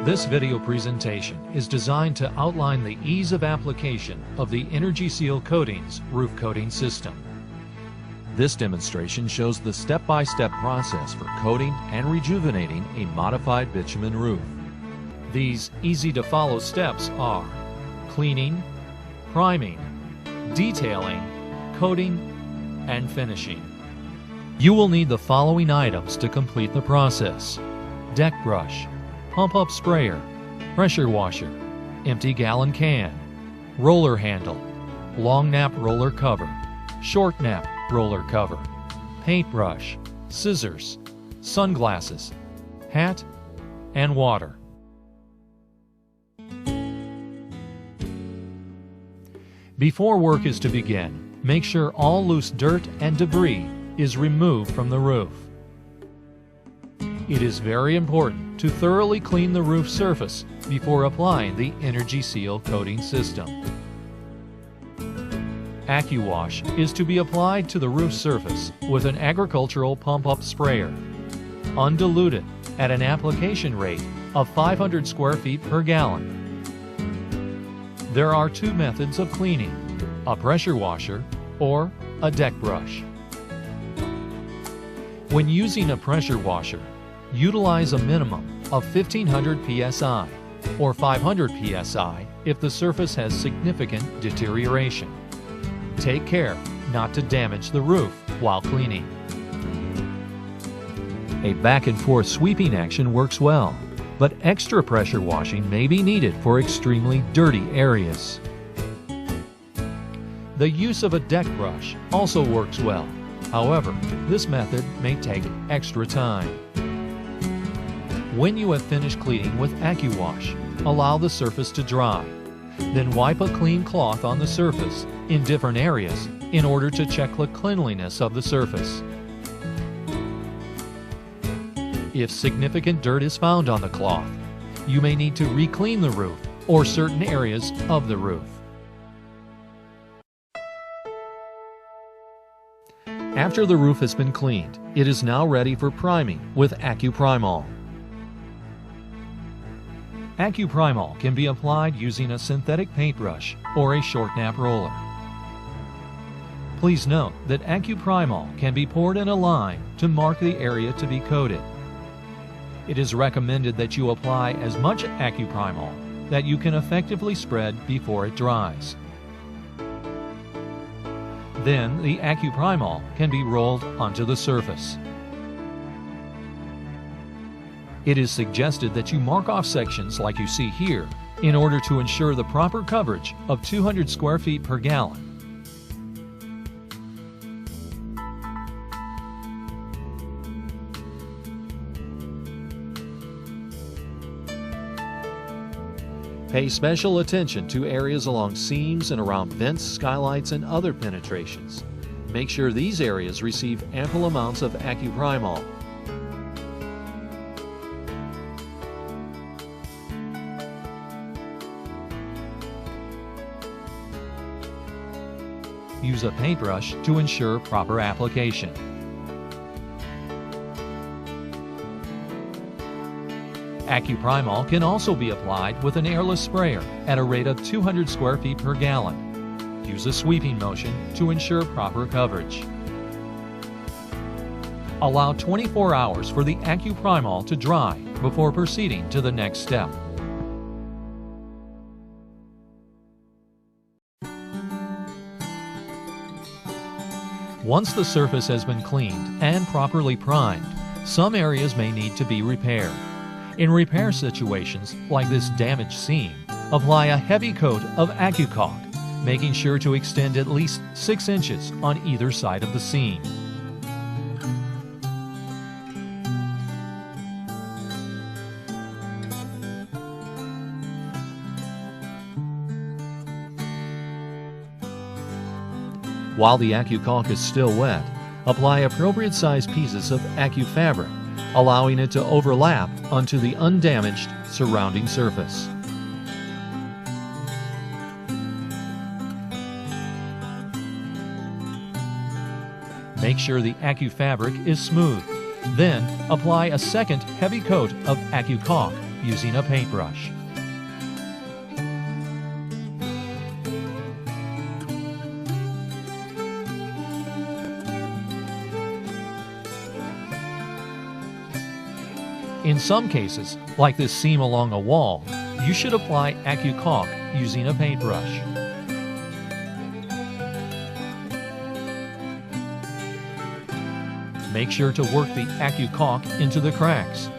This video presentation is designed to outline the ease of application of the Energy Seal Coatings roof coating system. This demonstration shows the step-by-step process for coating and rejuvenating a modified bitumen roof. These easy-to-follow steps are cleaning, priming, detailing, coating, and finishing. You will need the following items to complete the process: deck brush, pump-up sprayer, pressure washer, empty gallon can, roller handle, long nap roller cover, short nap roller cover, paintbrush, scissors, sunglasses, hat, and water. Before work is to begin, make sure all loose dirt and debris is removed from the roof. It is very important to thoroughly clean the roof surface before applying the Energy Seal coating system. AccuWash is to be applied to the roof surface with an agricultural pump-up sprayer, undiluted at an application rate of 500 square feet per gallon. There are two methods of cleaning: a pressure washer or a deck brush. When using a pressure washer, utilize a minimum of 1500 psi or 500 psi if the surface has significant deterioration. Take care not to damage the roof while cleaning. A back and forth sweeping action works well, but extra pressure washing may be needed for extremely dirty areas. The use of a deck brush also works well. However, this method may take extra time. When you have finished cleaning with AccuWash, allow the surface to dry. Then wipe a clean cloth on the surface in different areas in order to check the cleanliness of the surface. If significant dirt is found on the cloth, you may need to re-clean the roof or certain areas of the roof. After the roof has been cleaned, it is now ready for priming with AccuPrimol. AccuPrimol can be applied using a synthetic paintbrush or a short nap roller. Please note that AccuPrimol can be poured in a line to mark the area to be coated. It is recommended that you apply as much AccuPrimol that you can effectively spread before it dries. Then the AccuPrimol can be rolled onto the surface. It is suggested that you mark off sections like you see here in order to ensure the proper coverage of 200 square feet per gallon. Pay special attention to areas along seams and around vents, skylights, and other penetrations. Make sure these areas receive ample amounts of AccuPrimol. Use a paintbrush to ensure proper application. AccuPrimol can also be applied with an airless sprayer at a rate of 200 square feet per gallon. Use a sweeping motion to ensure proper coverage. Allow 24 hours for the AccuPrimol to dry before proceeding to the next step. Once the surface has been cleaned and properly primed, some areas may need to be repaired. In repair situations like this damaged seam, apply a heavy coat of AccuCalk, making sure to extend at least 6 inches on either side of the seam. While the AccuCalk is still wet, apply appropriate sized pieces of AccuFabric, allowing it to overlap onto the undamaged surrounding surface. Make sure the AccuFabric is smooth. Then apply a second heavy coat of AccuCalk using a paintbrush. In some cases, like this seam along a wall, you should apply AccuCaulk using a paintbrush. Make sure to work the AccuCaulk into the cracks.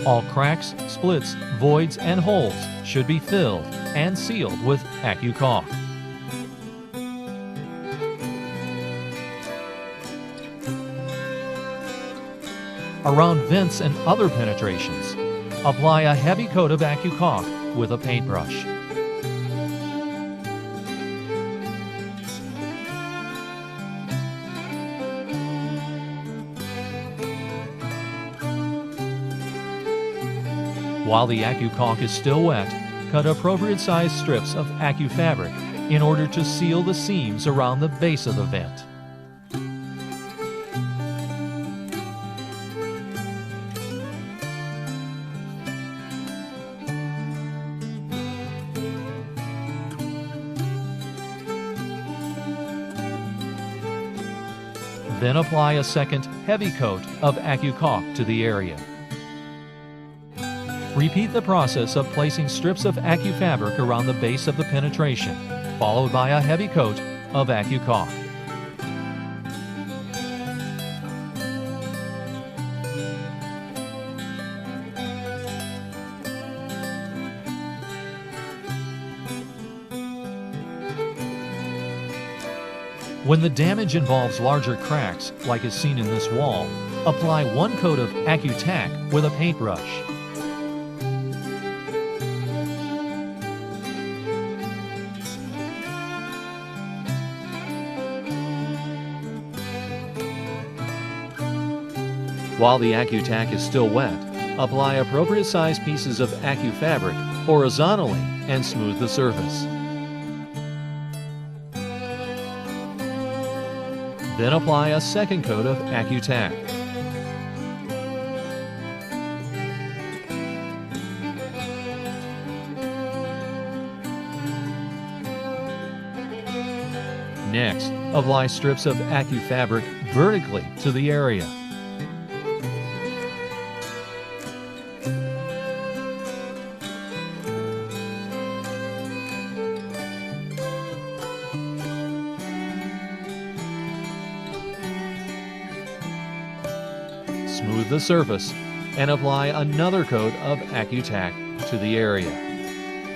All cracks, splits, voids, and holes should be filled and sealed with AccuCaulk. Around vents and other penetrations, apply a heavy coat of AccuCaulk with a paintbrush. While the AccuCaulk is still wet, cut appropriate sized strips of AccuFabric in order to seal the seams around the base of the vent. Then apply a second heavy coat of AccuCaulk to the area. Repeat the process of placing strips of AccuFabric around the base of the penetration, followed by a heavy coat of AccuCaulk. When the damage involves larger cracks, like is seen in this wall, apply one coat of AccuTack with a paintbrush. While the AccuTack is still wet, apply appropriate sized pieces of AccuFabric horizontally and smooth the surface. Then apply a second coat of AccuTack. Next, apply strips of AccuFabric vertically to the area. Smooth the surface and apply another coat of AccuTack to the area.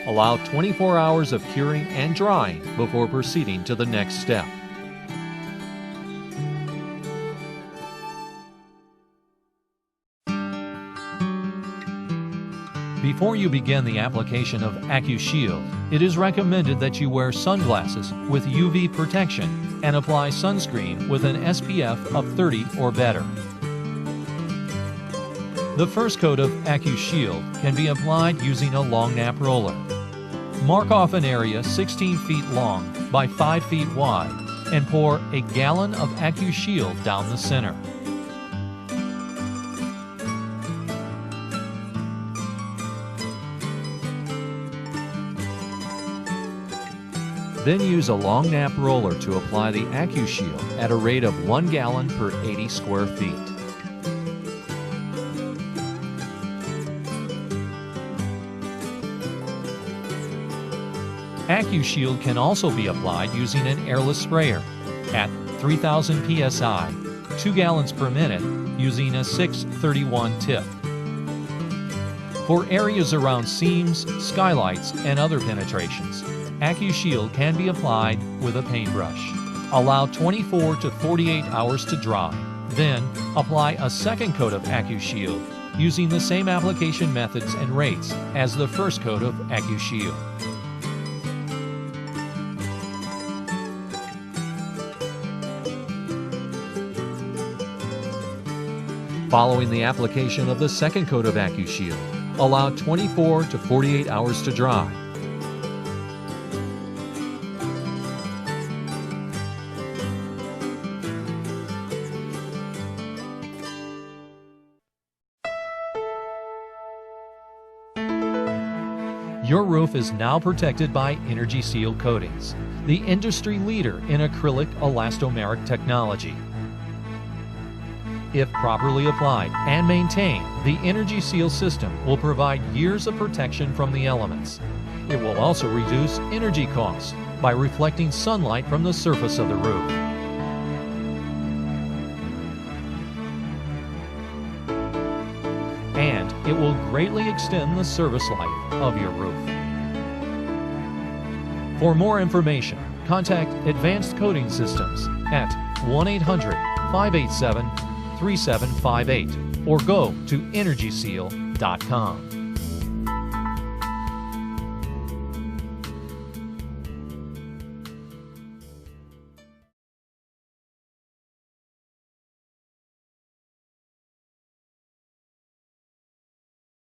Allow 24 hours of curing and drying before proceeding to the next step. Before you begin the application of AccuShield, it is recommended that you wear sunglasses with UV protection and apply sunscreen with an SPF of 30 or better. The first coat of AccuShield can be applied using a long nap roller. Mark off an area 16 feet long by 5 feet wide and pour a gallon of AccuShield down the center. Then use a long nap roller to apply the AccuShield at a rate of 1 gallon per 80 square feet. AccuShield can also be applied using an airless sprayer at 3000 psi, 2 gallons per minute, using a 631 tip. For areas around seams, skylights, and other penetrations, AccuShield can be applied with a paintbrush. Allow 24 to 48 hours to dry. Then, apply a second coat of AccuShield using the same application methods and rates as the first coat of AccuShield. Following the application of the second coat of AccuShield, allow 24 to 48 hours to dry. Your roof is now protected by Energy Seal coatings, the industry leader in acrylic elastomeric technology. If properly applied and maintained, the Energy Seal system will provide years of protection from the elements. It will also reduce energy costs by reflecting sunlight from the surface of the roof. And it will greatly extend the service life of your roof. For more information, contact Advanced Coating Systems at 1-800-587-3758 or go to energyseal.com.